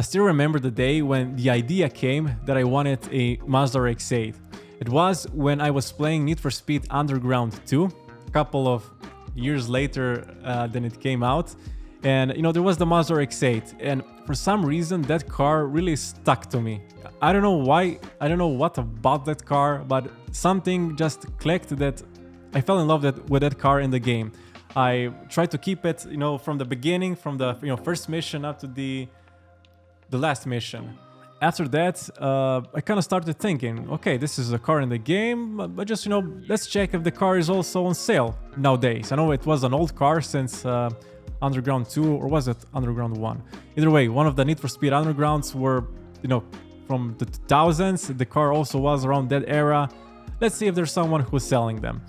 still remember the day when the idea came that I wanted a Mazda Rx8. It was when I was playing Need for Speed Underground 2, a couple of years later than it came out. And, you know, there was the Mazda Rx8, and for some reason that car really stuck to me. I don't know why, I don't know what about that car, but something just clicked that I fell in love with that car in the game. I tried to keep it, you know, from the beginning, from the first mission up to the last mission. After that, I kind of started thinking, okay, this is a car in the game, but just, you know, let's check if the car is also on sale nowadays. I know it was an old car since Underground 2, or was it Underground 1? Either way, one of the Need for Speed Undergrounds were, you know, from the 2000s. The car also was around that era. Let's see if there's someone who's selling them.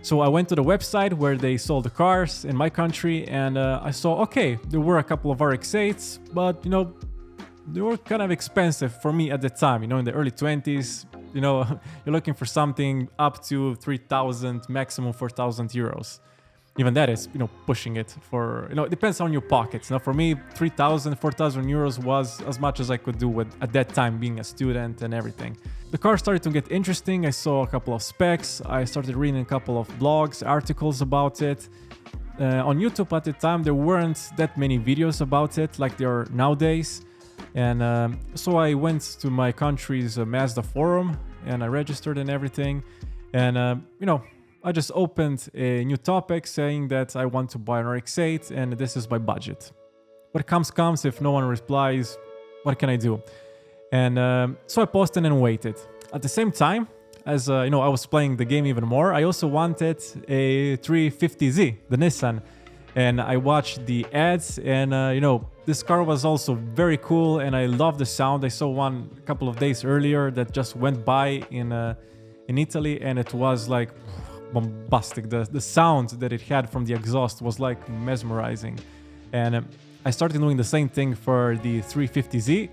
So I went to the website where they sold the cars in my country, and I saw, okay, there were a couple of RX8s, but, you know, they were kind of expensive for me at the time, you know, in the early 20s, you know, you're looking for something up to 3,000, maximum 4,000 euros. Even that is, you know, pushing it for, you know, it depends on your pockets. Now, for me, 3,000, 4,000 euros was as much as I could do with, at that time, being a student and everything. The car started to get interesting. I saw a couple of specs. I started reading a couple of blogs, articles about it. On YouTube at the time, there weren't that many videos about it like there are nowadays. And so I went to my country's Mazda forum and I registered and everything. And, you know, I just opened a new topic saying that I want to buy an Rx8 and this is my budget. What comes. If no one replies, what can I do? And so I posted and waited. At the same time, as you know, I was playing the game even more, I also wanted a 350Z, the Nissan. And I watched the ads and, you know, this car was also very cool and I love the sound. I saw one a couple of days earlier that just went by in Italy, and it was like bombastic. The sound that it had from the exhaust was like mesmerizing. And I started doing the same thing for the 350Z,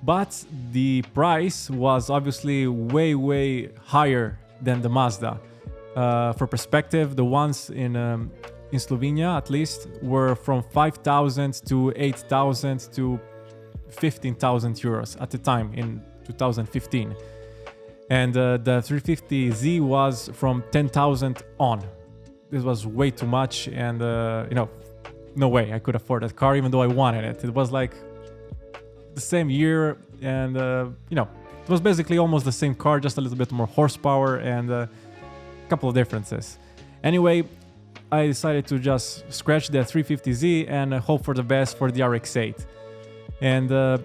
but the price was obviously way higher than the Mazda. For perspective, the ones in Slovenia at least were from 5,000 to 8,000 to 15,000 euros at the time in 2015. And the 350Z was from 10,000 on. This was way too much, and you know, no way I could afford that car even though I wanted it. It was like the same year, and you know, it was basically almost the same car, just a little bit more horsepower and a couple of differences. Anyway, I decided to just scratch the 350Z and hope for the best for the RX8. And a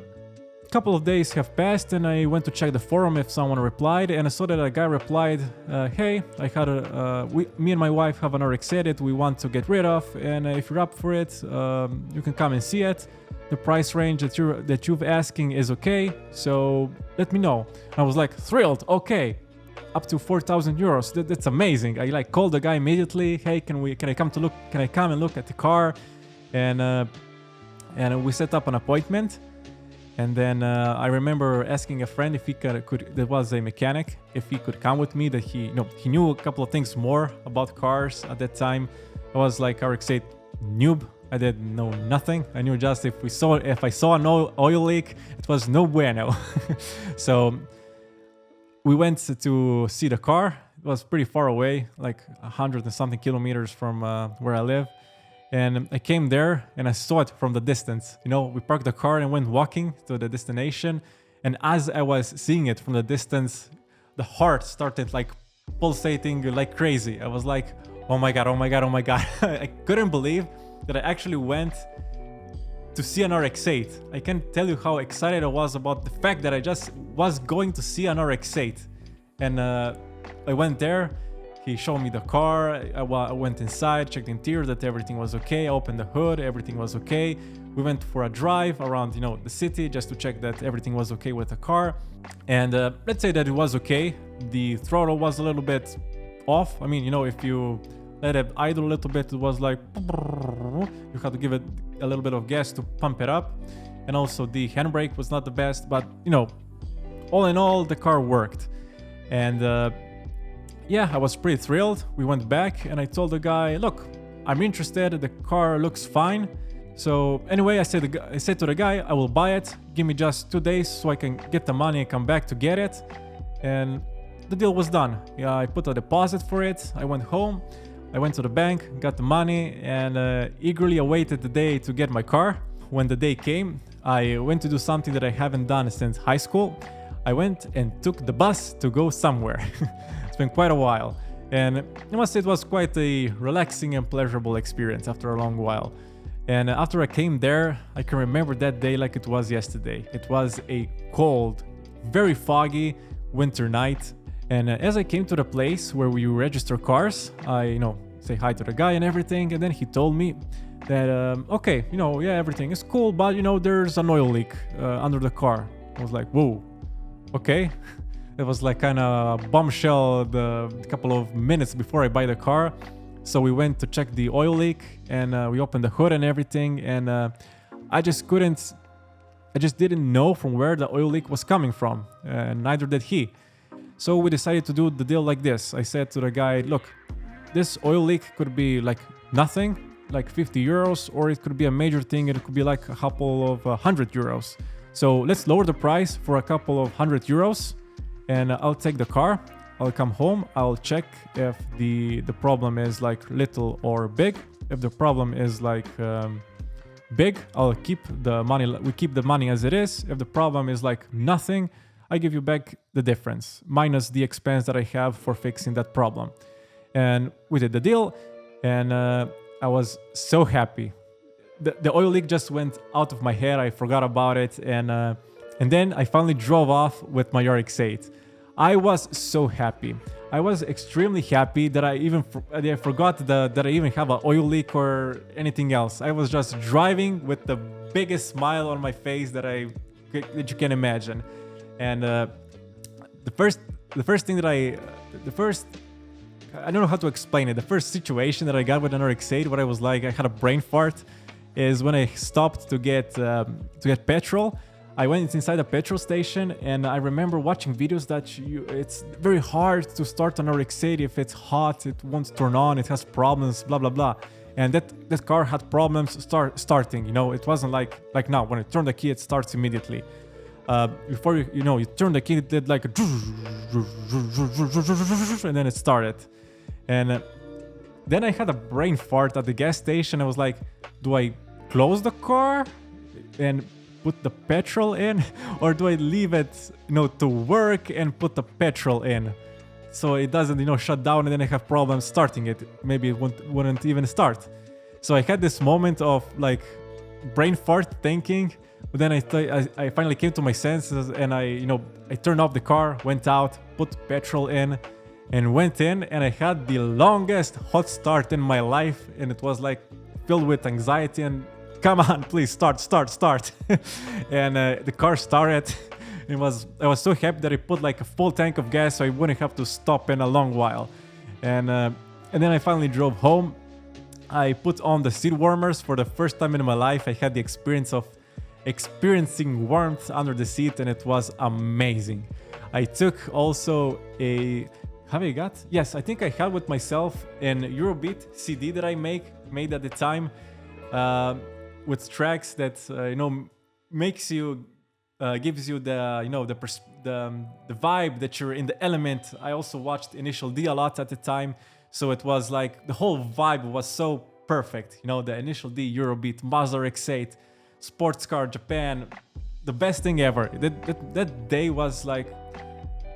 couple of days have passed and I went to check the forum if someone replied, and I saw that a guy replied, hey, I had me and my wife have an RX8 we want to get rid of, and if you're up for it, you can come and see it. The price range that you've asking is okay, so let me know. I was like thrilled, okay. Up to 4,000 euros. That's amazing. I like called the guy immediately. Hey, can I come and look at the car? And we set up an appointment. And then I remember asking a friend if he could that was a mechanic, if he could come with me. That he knew a couple of things more about cars at that time. I was like RX8 noob. I didn't know nothing. I knew just if I saw an oil leak, it was no bueno. So we went to see the car. It was pretty far away, like 100 and something kilometers from where I live. And I came there and I saw it from the distance. You know, we parked the car and went walking to the destination. And as I was seeing it from the distance, the heart started like pulsating like crazy. I was like, oh my God, oh my God, oh my God. I couldn't believe that I actually went to see an Rx8. I can't tell you how excited I was about the fact that I just was going to see an Rx8. And I went there, he showed me the car, I went inside, checked the interior, that everything was okay, I opened the hood, everything was okay. We went for a drive around, you know, the city just to check that everything was okay with the car. And let's say that it was okay. The throttle was a little bit off. I mean, you know, if you let it idle a little bit, it was like, you have to give it a little bit of gas to pump it up. And also the handbrake was not the best, but you know, all in all, the car worked. And yeah, I was pretty thrilled. We went back and I told the guy, look, I'm interested, the car looks fine. So anyway, I said to the guy, I will buy it. Give me just 2 days so I can get the money and come back to get it. And the deal was done. Yeah, I put a deposit for it. I went home. I went to the bank, got the money, and eagerly awaited the day to get my car. When the day came, I went to do something that I haven't done since high school. I went and took the bus to go somewhere. It's been quite a while. And I must say it was quite a relaxing and pleasurable experience after a long while. And after I came there, I can remember that day like it was yesterday. It was a cold, very foggy winter night. And as I came to the place where we register cars, I, say hi to the guy and everything. And then he told me that, okay, yeah, everything is cool, but, there's an oil leak under the car. I was like, whoa, okay. It was like kind of bombshell a couple of minutes before I buy the car. So we went to check the oil leak, and we opened the hood and everything. And I just didn't know from where the oil leak was coming from. Neither did he. So we decided to do the deal like this. I said to the guy, look, this oil leak could be like nothing, like 50 euros, or it could be a major thing. It could be like a couple of 100 euros. So let's lower the price for a couple of 100 euros, and I'll take the car. I'll come home. I'll check if the problem is like little or big. If the problem is like big, I'll keep the money. We keep the money as it is. If the problem is like nothing, I give you back the difference minus the expense that I have for fixing that problem. And we did the deal, and I was so happy. The oil leak just went out of my head. I forgot about it, and then I finally drove off with my Rx8. I was so happy. I was extremely happy that I forgot that I even have an oil leak or anything else. I was just driving with the biggest smile on my face that you can imagine. And the first thing that I don't know how to explain it. The first situation that I got with an Rx8, what I was like, I had a brain fart, is when I stopped to get petrol. I went inside a petrol station, and I remember watching videos that it's very hard to start an Rx8. If it's hot, it won't turn on, it has problems, blah, blah, blah. And that car had problems starting, it wasn't like now, when I turn the key, it starts immediately. Before you turn the key, it did like a and then it started. And then I had a brain fart at the gas station. I was like, do I close the car and put the petrol in, or do I leave it, to work and put the petrol in, so it doesn't, shut down, and then I have problems starting it. Maybe it wouldn't even start. So I had this moment of like brain fart thinking, but then I finally came to my senses, and I turned off the car, went out, put petrol in, and went in, and I had the longest hot start in my life, and it was like filled with anxiety and come on, please start. And the car started. I was so happy that I put like a full tank of gas so I wouldn't have to stop in a long while. And then I finally drove home. I put on the seat warmers for the first time in my life. I had the experience of experiencing warmth under the seat, and it was amazing. I took also Yes, I think I had with myself an Eurobeat CD that I made at the time. With tracks that makes you gives you the vibe that you're in the element. I also watched Initial D a lot at the time, so it was like the whole vibe was so perfect. The Initial D, Eurobeat, Mazda Rx8, sports car, Japan, the best thing ever. That day was like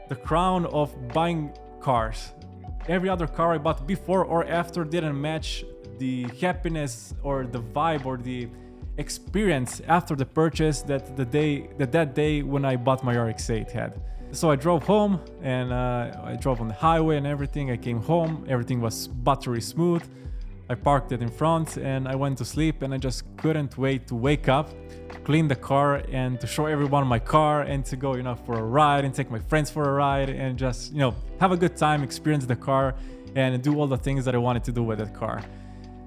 the crown of buying cars. Every other car I bought before or after didn't match the happiness or the vibe or the experience after the purchase that day when I bought my Rx8 had. So I drove home, and I drove on the highway and everything. I came home, everything was buttery smooth. I parked it in front, and I went to sleep, and I just couldn't wait to wake up, clean the car, and to show everyone my car, and to go for a ride and take my friends for a ride, and just have a good time, experience the car, and do all the things that I wanted to do with that car.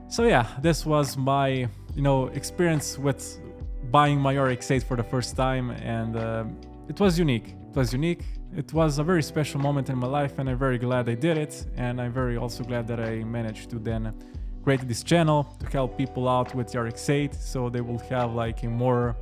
So yeah, this was my experience with buying my Rx8 for the first time, and it was unique. It was a very special moment in my life, and I'm very glad I did it, and I'm very also glad that I managed to then created this channel to help people out with the Rx8, so they will have like a more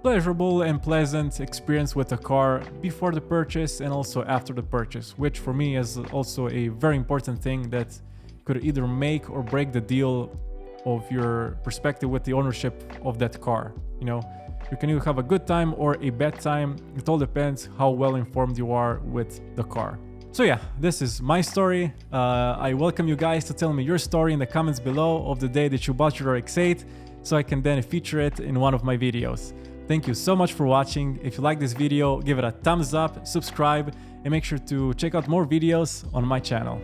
pleasurable and pleasant experience with the car before the purchase and also after the purchase, which for me is also a very important thing that could either make or break the deal of your perspective with the ownership of that car. You know, you can either have a good time or a bad time. It all depends how well informed you are with the car. So yeah, this is my story. I welcome you guys to tell me your story in the comments below of the day that you bought your Rx8, so I can then feature it in one of my videos. Thank you so much for watching. If you like this video, give it a thumbs up, subscribe, and make sure to check out more videos on my channel.